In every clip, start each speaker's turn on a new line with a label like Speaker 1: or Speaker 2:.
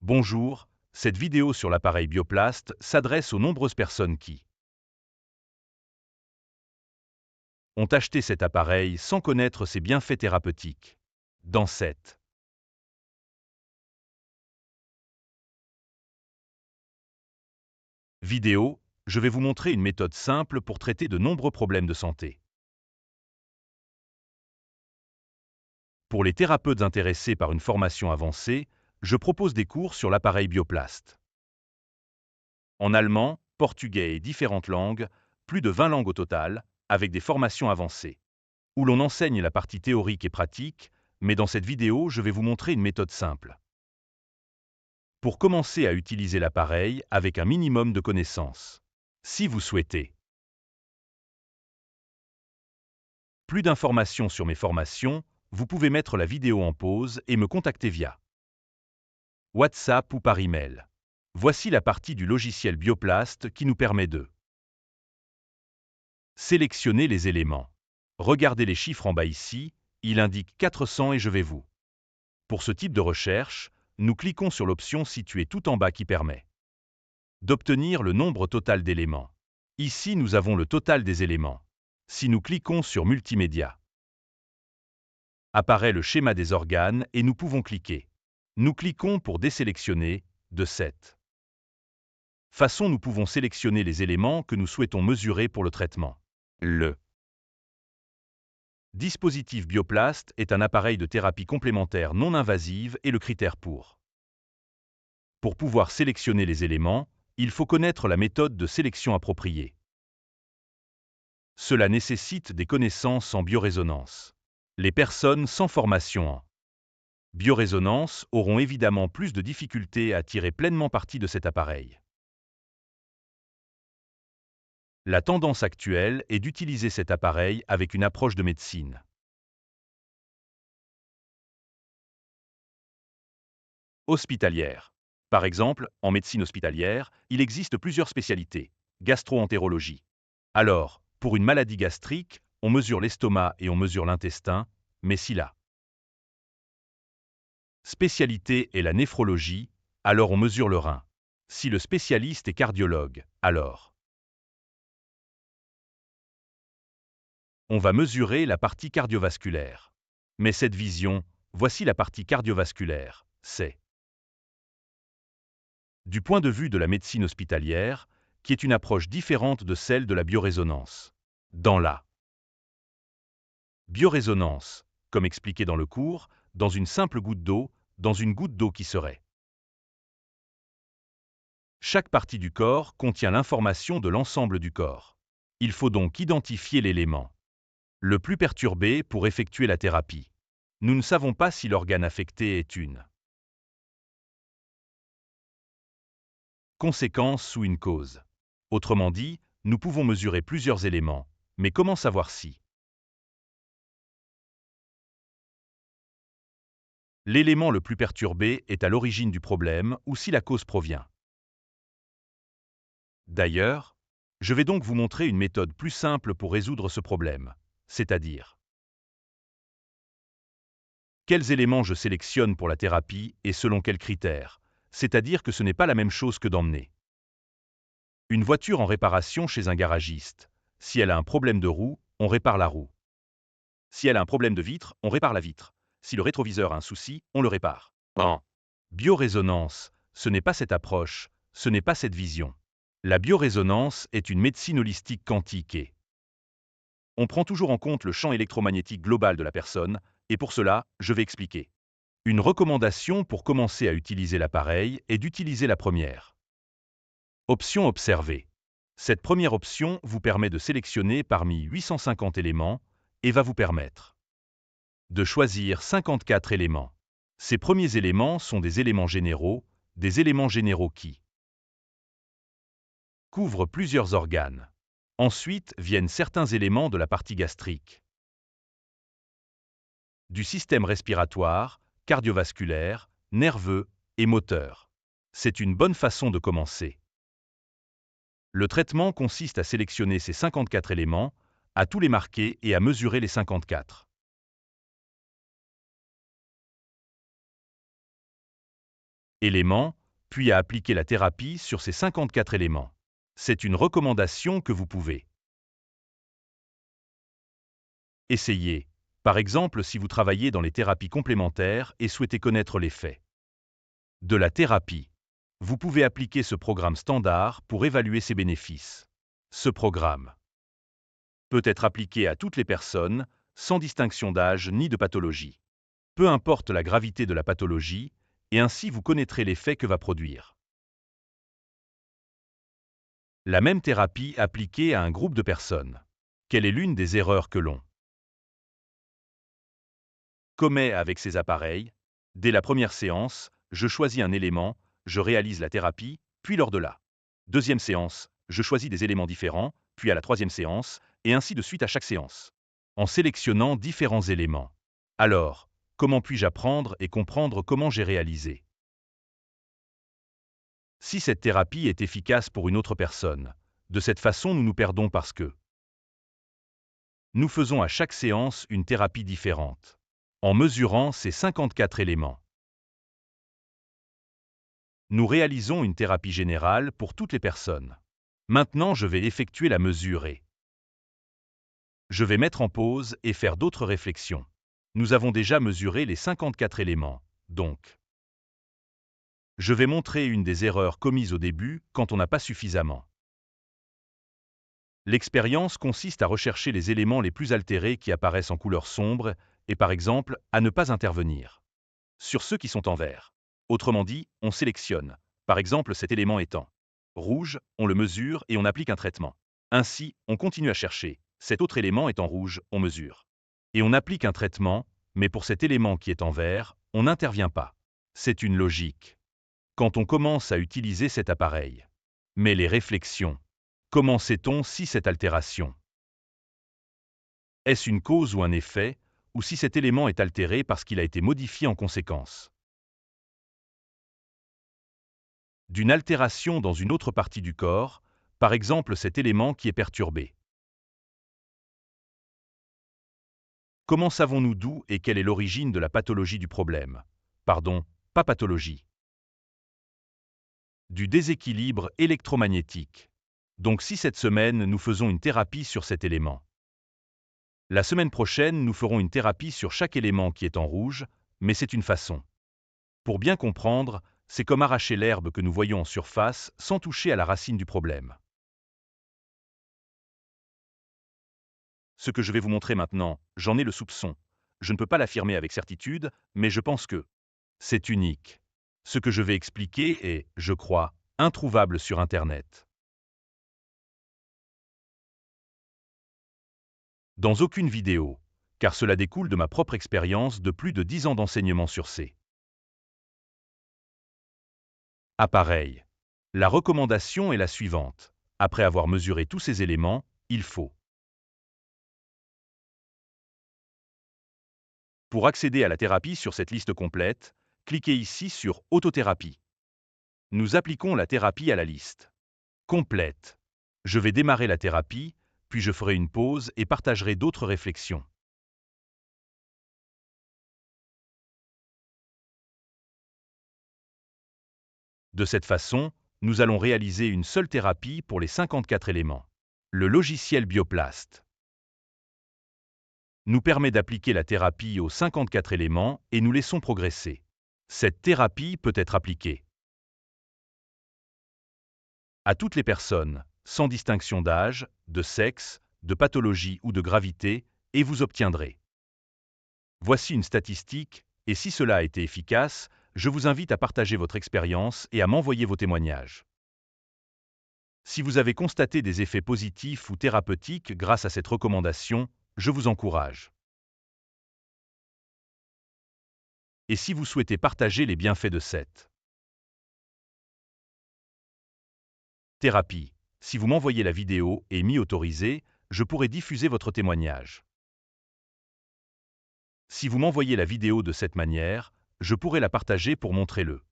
Speaker 1: Bonjour, cette vidéo sur l'appareil Bioplast s'adresse aux nombreuses personnes qui ont acheté cet appareil sans connaître ses bienfaits thérapeutiques. Dans cette vidéo, je vais vous montrer une méthode simple pour traiter de nombreux problèmes de santé. Pour les thérapeutes intéressés par une formation avancée, je propose des cours sur l'appareil Bioplast. En allemand, portugais et différentes langues, plus de 20 langues au total, avec des formations avancées, où l'on enseigne la partie théorique et pratique, mais dans cette vidéo, je vais vous montrer une méthode simple. Pour commencer à utiliser l'appareil avec un minimum de connaissances. Si vous souhaitez plus d'informations sur mes formations, vous pouvez mettre la vidéo en pause et me contacter via WhatsApp ou par email. Voici la partie du logiciel Bioplast qui nous permet de sélectionner les éléments. Regardez les chiffres en bas ici, il indique 400 et je vais vous. Pour ce type de recherche, nous cliquons sur l'option située tout en bas qui permet d'obtenir le nombre total d'éléments. Ici, nous avons le total des éléments. Si nous cliquons sur Multimédia, apparaît le schéma des organes et nous pouvons cliquer. Nous cliquons pour désélectionner. De cette façon, nous pouvons sélectionner les éléments que nous souhaitons mesurer pour le traitement. Le dispositif Bioplast est un appareil de thérapie complémentaire non invasive et le critère pour pouvoir sélectionner les éléments, il faut connaître la méthode de sélection appropriée. Cela nécessite des connaissances en biorésonance. Les personnes sans formation en biorésonance auront évidemment plus de difficultés à tirer pleinement parti de cet appareil. La tendance actuelle est d'utiliser cet appareil avec une approche de médecine hospitalière. Par exemple, en médecine hospitalière, il existe plusieurs spécialités. Gastro-entérologie. Alors, pour une maladie gastrique, on mesure l'estomac et on mesure l'intestin, mais si la spécialité est la néphrologie, alors on mesure le rein. Si le spécialiste est cardiologue, alors on va mesurer la partie cardiovasculaire. Mais cette vision, voici la partie cardiovasculaire, c'est du point de vue de la médecine hospitalière, qui est une approche différente de celle de la biorésonance. Dans la biorésonance, comme expliqué dans le cours, dans une simple goutte d'eau, dans une goutte d'eau qui serait. Chaque partie du corps contient l'information de l'ensemble du corps. Il faut donc identifier l'élément le plus perturbé pour effectuer la thérapie. Nous ne savons pas si l'organe affecté est une conséquence ou une cause. Autrement dit, nous pouvons mesurer plusieurs éléments, mais comment savoir si l'élément le plus perturbé est à l'origine du problème ou si la cause provient. D'ailleurs, je vais donc vous montrer une méthode plus simple pour résoudre ce problème, c'est-à-dire quels éléments je sélectionne pour la thérapie et selon quels critères, c'est-à-dire que ce n'est pas la même chose que d'emmener une voiture en réparation chez un garagiste. Si elle a un problème de roue, on répare la roue. Si elle a un problème de vitre, on répare la vitre. Si le rétroviseur a un souci, on le répare. En biorésonance, ce n'est pas cette approche, ce n'est pas cette vision. La biorésonance est une médecine holistique quantique et on prend toujours en compte le champ électromagnétique global de la personne, et pour cela, je vais expliquer. Une recommandation pour commencer à utiliser l'appareil est d'utiliser la première option observée. Cette première option vous permet de sélectionner parmi 850 éléments et va vous permettre de choisir 54 éléments. Ces premiers éléments sont des éléments généraux qui couvrent plusieurs organes. Ensuite viennent certains éléments de la partie gastrique, du système respiratoire, cardiovasculaire, nerveux et moteur. C'est une bonne façon de commencer. Le traitement consiste à sélectionner ces 54 éléments, à tous les marquer et à mesurer les 54. éléments, puis à appliquer la thérapie sur ces 54 éléments. C'est une recommandation que vous pouvez essayer. Par exemple, si vous travaillez dans les thérapies complémentaires et souhaitez connaître l'effet de la thérapie, vous pouvez appliquer ce programme standard pour évaluer ses bénéfices. Ce programme peut être appliqué à toutes les personnes, sans distinction d'âge ni de pathologie. Peu importe la gravité de la pathologie, et ainsi vous connaîtrez l'effet que va produire la même thérapie appliquée à un groupe de personnes. Quelle est l'une des erreurs que l'on commet avec ces appareils? Dès la première séance, je choisis un élément, je réalise la thérapie, puis lors de la deuxième séance, je choisis des éléments différents, puis à la troisième séance, et ainsi de suite à chaque séance, en sélectionnant différents éléments. Alors, comment puis-je apprendre et comprendre comment j'ai réalisé si cette thérapie est efficace pour une autre personne? De cette façon, nous nous perdons parce que nous faisons à chaque séance une thérapie différente, en mesurant ces 54 éléments. Nous réalisons une thérapie générale pour toutes les personnes. Maintenant, je vais effectuer la mesure et je vais mettre en pause et faire d'autres réflexions. Nous avons déjà mesuré les 54 éléments, donc je vais montrer une des erreurs commises au début quand on n'a pas suffisamment. L'expérience consiste à rechercher les éléments les plus altérés qui apparaissent en couleur sombre et par exemple à ne pas intervenir sur ceux qui sont en vert. Autrement dit, on sélectionne. Par exemple, cet élément étant rouge, on le mesure et on applique un traitement. Ainsi, on continue à chercher. Cet autre élément est en rouge, on mesure. Et on applique un traitement, mais pour cet élément qui est en vert, on n'intervient pas. C'est une logique. Quand on commence à utiliser cet appareil. Mais les réflexions. Comment sait-on si cette altération est-ce une cause ou un effet, ou si cet élément est altéré parce qu'il a été modifié en conséquence d'une altération dans une autre partie du corps, par exemple cet élément qui est perturbé? Comment savons-nous d'où et quelle est l'origine de la pathologie du problème? Pardon, pas pathologie. Du déséquilibre électromagnétique. Donc si cette semaine nous faisons une thérapie sur cet élément, la semaine prochaine nous ferons une thérapie sur chaque élément qui est en rouge, mais c'est une façon. Pour bien comprendre, c'est comme arracher l'herbe que nous voyons en surface sans toucher à la racine du problème. Ce que je vais vous montrer maintenant, j'en ai le soupçon. Je ne peux pas l'affirmer avec certitude, mais je pense que c'est unique. Ce que je vais expliquer est, je crois, introuvable sur Internet. Dans aucune vidéo, car cela découle de ma propre expérience de plus de 10 ans d'enseignement sur ces appareils. La recommandation est la suivante. Après avoir mesuré tous ces éléments, il faut. Pour accéder à la thérapie sur cette liste complète, cliquez ici sur Autothérapie. Nous appliquons la thérapie à la liste complète. Je vais démarrer la thérapie, puis je ferai une pause et partagerai d'autres réflexions. De cette façon, nous allons réaliser une seule thérapie pour les 54 éléments. Le logiciel Bioplast nous permet d'appliquer la thérapie aux 54 éléments et nous laissons progresser. Cette thérapie peut être appliquée à toutes les personnes, sans distinction d'âge, de sexe, de pathologie ou de gravité, et vous obtiendrez. Voici une statistique, et si cela a été efficace, je vous invite à partager votre expérience et à m'envoyer vos témoignages. Si vous avez constaté des effets positifs ou thérapeutiques grâce à cette recommandation, je vous encourage. Et si vous souhaitez partager les bienfaits de cette thérapie, si vous m'envoyez la vidéo et m'y autorisez, je pourrai diffuser votre témoignage. Si vous m'envoyez la vidéo de cette manière, je pourrai la partager pour montrer le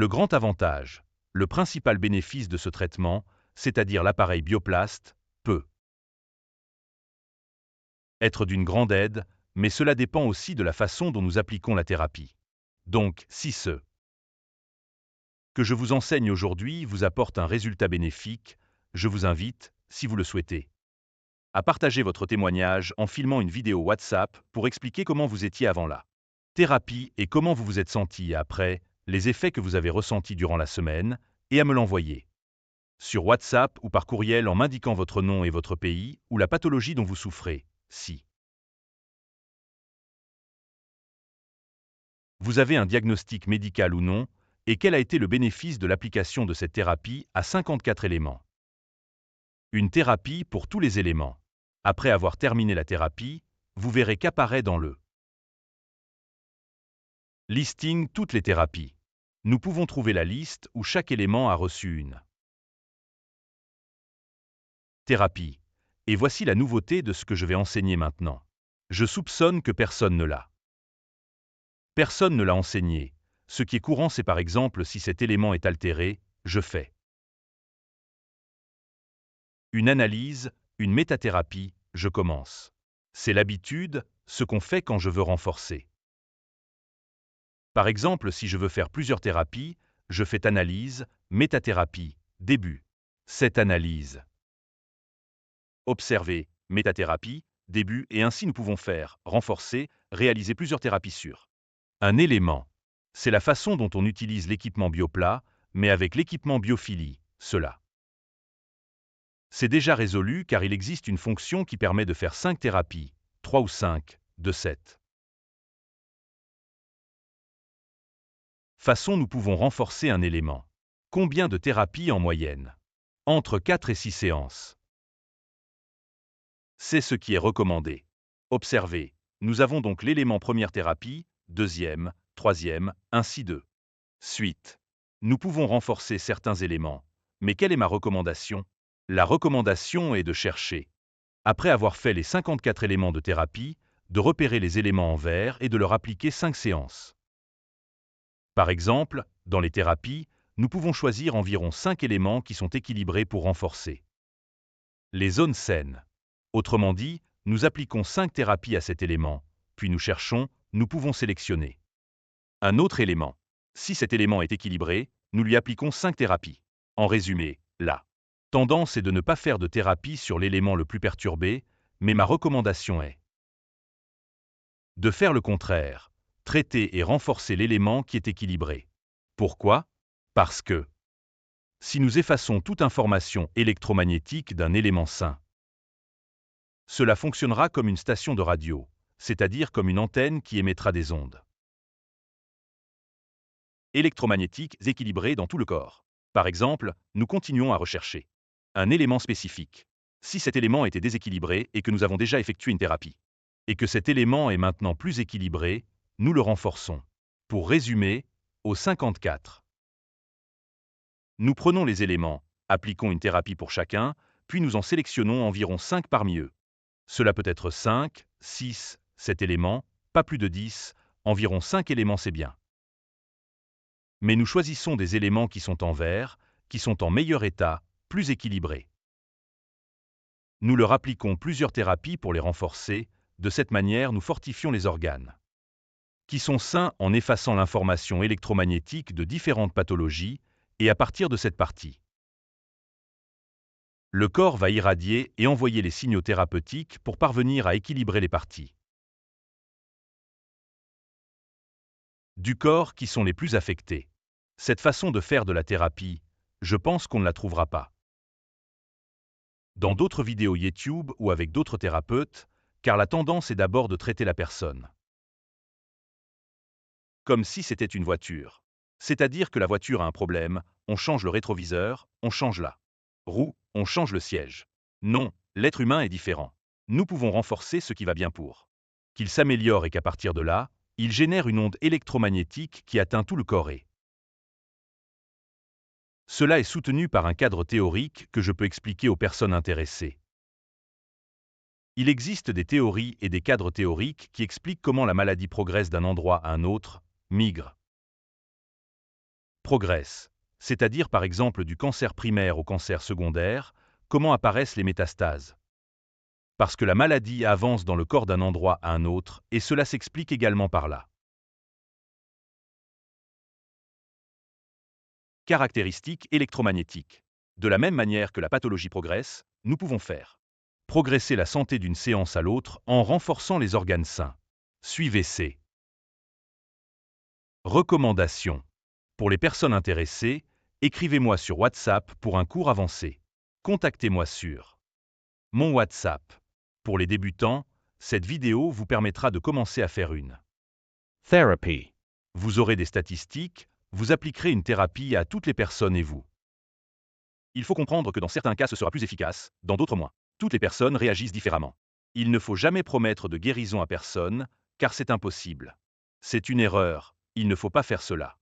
Speaker 1: grand avantage, le principal bénéfice de ce traitement, c'est-à-dire l'appareil Bioplast, peut être d'une grande aide, mais cela dépend aussi de la façon dont nous appliquons la thérapie. Donc, si ce que je vous enseigne aujourd'hui vous apporte un résultat bénéfique, je vous invite, si vous le souhaitez, à partager votre témoignage en filmant une vidéo WhatsApp pour expliquer comment vous étiez avant la thérapie et comment vous vous êtes senti après, les effets que vous avez ressentis durant la semaine, et à me l'envoyer sur WhatsApp ou par courriel en m'indiquant votre nom et votre pays ou la pathologie dont vous souffrez, si vous avez un diagnostic médical ou non, et quel a été le bénéfice de l'application de cette thérapie à 54 éléments. Une thérapie pour tous les éléments. Après avoir terminé la thérapie, vous verrez qu'apparaît dans le listing toutes les thérapies. Nous pouvons trouver la liste où chaque élément a reçu une thérapie. Et voici la nouveauté de ce que je vais enseigner maintenant. Je soupçonne que personne ne l'a. Personne ne l'a enseigné. Ce qui est courant, c'est par exemple si cet élément est altéré, je fais une analyse, une métathérapie, je commence. C'est l'habitude, ce qu'on fait quand je veux renforcer. Par exemple, si je veux faire plusieurs thérapies, je fais analyse, métathérapie, début. Cette analyse. Observer, métathérapie, début, et ainsi nous pouvons faire, renforcer, réaliser plusieurs thérapies sur un élément. C'est la façon dont on utilise l'équipement Biopla, mais avec l'équipement Biophilie, cela. C'est déjà résolu car il existe une fonction qui permet de faire 5 thérapies, 3 ou 5, de 7. Façon nous pouvons renforcer un élément. Combien de thérapies en moyenne? Entre 4 et 6 séances. C'est ce qui est recommandé. Observez, nous avons donc l'élément première thérapie, deuxième, troisième, ainsi de suite. Nous pouvons renforcer certains éléments. Mais quelle est ma recommandation? La recommandation est de chercher, après avoir fait les 54 éléments de thérapie, de repérer les éléments en vert et de leur appliquer 5 séances. Par exemple, dans les thérapies, nous pouvons choisir environ 5 éléments qui sont équilibrés pour renforcer les zones saines. Autrement dit, nous appliquons 5 thérapies à cet élément, puis nous cherchons, nous pouvons sélectionner un autre élément. Si cet élément est équilibré, nous lui appliquons 5 thérapies. En résumé, la tendance est de ne pas faire de thérapie sur l'élément le plus perturbé, mais ma recommandation est de faire le contraire, traiter et renforcer l'élément qui est équilibré. Pourquoi? Parce que si nous effaçons toute information électromagnétique d'un élément sain, cela fonctionnera comme une station de radio, c'est-à-dire comme une antenne qui émettra des ondes électromagnétiques équilibrées dans tout le corps. Par exemple, nous continuons à rechercher un élément spécifique. Si cet élément était déséquilibré et que nous avons déjà effectué une thérapie, et que cet élément est maintenant plus équilibré, nous le renforçons. Pour résumer, au 54, nous prenons les éléments, appliquons une thérapie pour chacun, puis nous en sélectionnons environ 5 parmi eux. Cela peut être 5, 6, 7 éléments, pas plus de 10, environ 5 éléments c'est bien. Mais nous choisissons des éléments qui sont en vert, qui sont en meilleur état, plus équilibrés. Nous leur appliquons plusieurs thérapies pour les renforcer, de cette manière nous fortifions les organes qui sont sains en effaçant l'information électromagnétique de différentes pathologies, et à partir de cette partie, le corps va irradier et envoyer les signaux thérapeutiques pour parvenir à équilibrer les parties du corps qui sont les plus affectées. Cette façon de faire de la thérapie, je pense qu'on ne la trouvera pas dans d'autres vidéos YouTube ou avec d'autres thérapeutes, car la tendance est d'abord de traiter la personne comme si c'était une voiture. C'est-à-dire que la voiture a un problème, on change le rétroviseur, on change la roue, on change le siège. Non, l'être humain est différent. Nous pouvons renforcer ce qui va bien pour qu'il s'améliore et qu'à partir de là, il génère une onde électromagnétique qui atteint tout le corps et cela est soutenu par un cadre théorique que je peux expliquer aux personnes intéressées. Il existe des théories et des cadres théoriques qui expliquent comment la maladie progresse d'un endroit à un autre, migre, progresse, c'est-à-dire par exemple du cancer primaire au cancer secondaire, comment apparaissent les métastases. Parce que la maladie avance dans le corps d'un endroit à un autre, et cela s'explique également par là. Caractéristiques électromagnétiques. De la même manière que la pathologie progresse, nous pouvons faire progresser la santé d'une séance à l'autre en renforçant les organes sains. Suivez ces recommandations. Pour les personnes intéressées, écrivez-moi sur WhatsApp pour un cours avancé. Contactez-moi sur mon WhatsApp. Pour les débutants, cette vidéo vous permettra de commencer à faire une thérapie. Vous aurez des statistiques, vous appliquerez une thérapie à toutes les personnes et vous. Il faut comprendre que dans certains cas ce sera plus efficace, dans d'autres moins. Toutes les personnes réagissent différemment. Il ne faut jamais promettre de guérison à personne, car c'est impossible. C'est une erreur, il ne faut pas faire cela.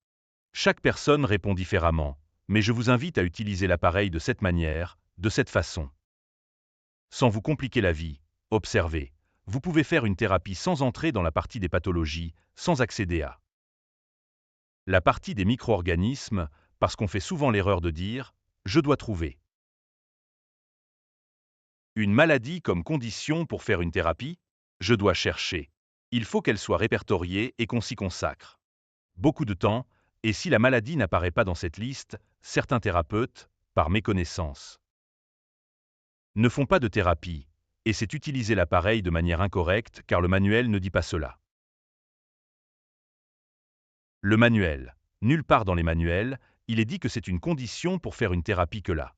Speaker 1: Chaque personne répond différemment, mais je vous invite à utiliser l'appareil de cette manière, de cette façon. Sans vous compliquer la vie, observez. Vous pouvez faire une thérapie sans entrer dans la partie des pathologies, sans accéder à la partie des micro-organismes, parce qu'on fait souvent l'erreur de dire « je dois trouver » une maladie comme condition pour faire une thérapie, je dois chercher. Il faut qu'elle soit répertoriée et qu'on s'y consacre beaucoup de temps, et si la maladie n'apparaît pas dans cette liste, certains thérapeutes, par méconnaissance, ne font pas de thérapie, et c'est utiliser l'appareil de manière incorrecte car le manuel ne dit pas cela. Le manuel. Nulle part dans les manuels, il est dit que c'est une condition pour faire une thérapie que la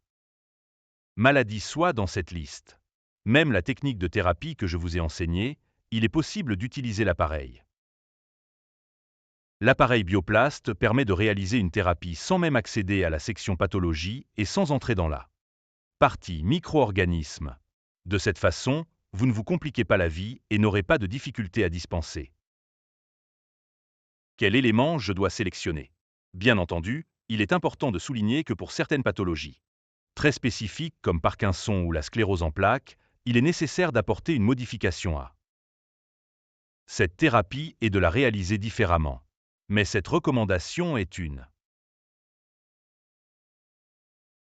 Speaker 1: maladie soit dans cette liste. Même la technique de thérapie que je vous ai enseignée, il est possible d'utiliser l'appareil. L'appareil Bioplast permet de réaliser une thérapie sans même accéder à la section pathologie et sans entrer dans la partie micro-organismes. De cette façon, vous ne vous compliquez pas la vie et n'aurez pas de difficultés à dispenser. Quel élément je dois sélectionner? Bien entendu, il est important de souligner que pour certaines pathologies très spécifiques comme Parkinson ou la sclérose en plaques, il est nécessaire d'apporter une modification à cette thérapie et de la réaliser différemment. Mais cette recommandation est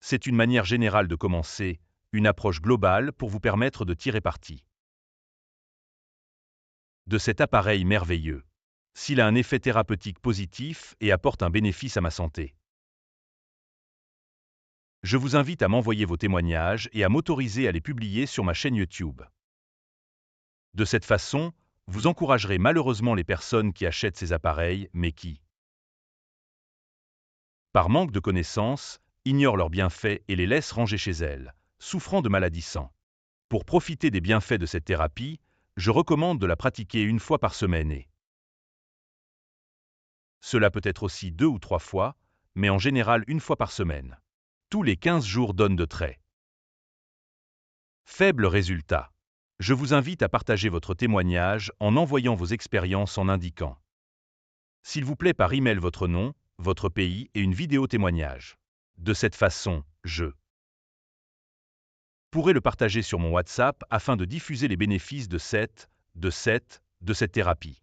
Speaker 1: c'est une manière générale de commencer, une approche globale pour vous permettre de tirer parti de cet appareil merveilleux, s'il a un effet thérapeutique positif et apporte un bénéfice à ma santé. Je vous invite à m'envoyer vos témoignages et à m'autoriser à les publier sur ma chaîne YouTube. De cette façon, vous encouragerez malheureusement les personnes qui achètent ces appareils, mais qui, par manque de connaissances, ignorent leurs bienfaits et les laissent ranger chez elles, souffrant de maladies sans. Pour profiter des bienfaits de cette thérapie, je recommande de la pratiquer une fois par semaine et cela peut être aussi 2 ou 3 fois, mais en général une fois par semaine. Tous les 15 jours donnent de très faibles résultats. Je vous invite à partager votre témoignage en envoyant vos expériences en indiquant, s'il vous plaît, par email votre nom, votre pays et une vidéo témoignage. De cette façon, je pourrai le partager sur mon WhatsApp afin de diffuser les bénéfices de cette thérapie.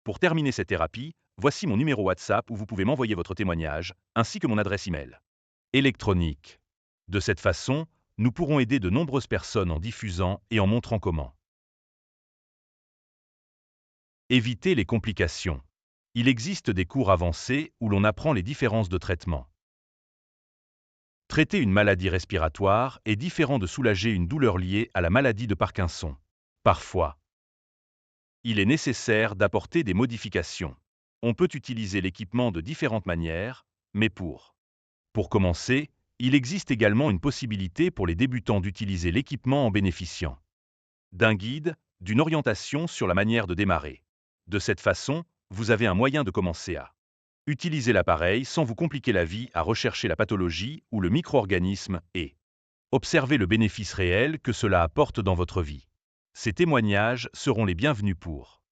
Speaker 1: Pour terminer cette thérapie, voici mon numéro WhatsApp où vous pouvez m'envoyer votre témoignage, ainsi que mon adresse email électronique. De cette façon, nous pourrons aider de nombreuses personnes en diffusant et en montrant comment éviter les complications. Il existe des cours avancés où l'on apprend les différences de traitement. Traiter une maladie respiratoire est différent de soulager une douleur liée à la maladie de Parkinson. Parfois, il est nécessaire d'apporter des modifications. On peut utiliser l'équipement de différentes manières, mais pour commencer, il existe également une possibilité pour les débutants d'utiliser l'équipement en bénéficiant d'un guide, d'une orientation sur la manière de démarrer. De cette façon, vous avez un moyen de commencer à utiliser l'appareil sans vous compliquer la vie à rechercher la pathologie ou le micro-organisme et observer le bénéfice réel que cela apporte dans votre vie. Ces témoignages seront les bienvenus pour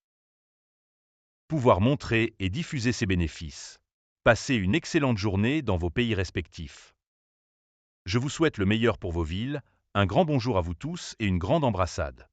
Speaker 1: pouvoir montrer et diffuser ces bénéfices. Passez une excellente journée dans vos pays respectifs. Je vous souhaite le meilleur pour vos villes, un grand bonjour à vous tous et une grande embrassade.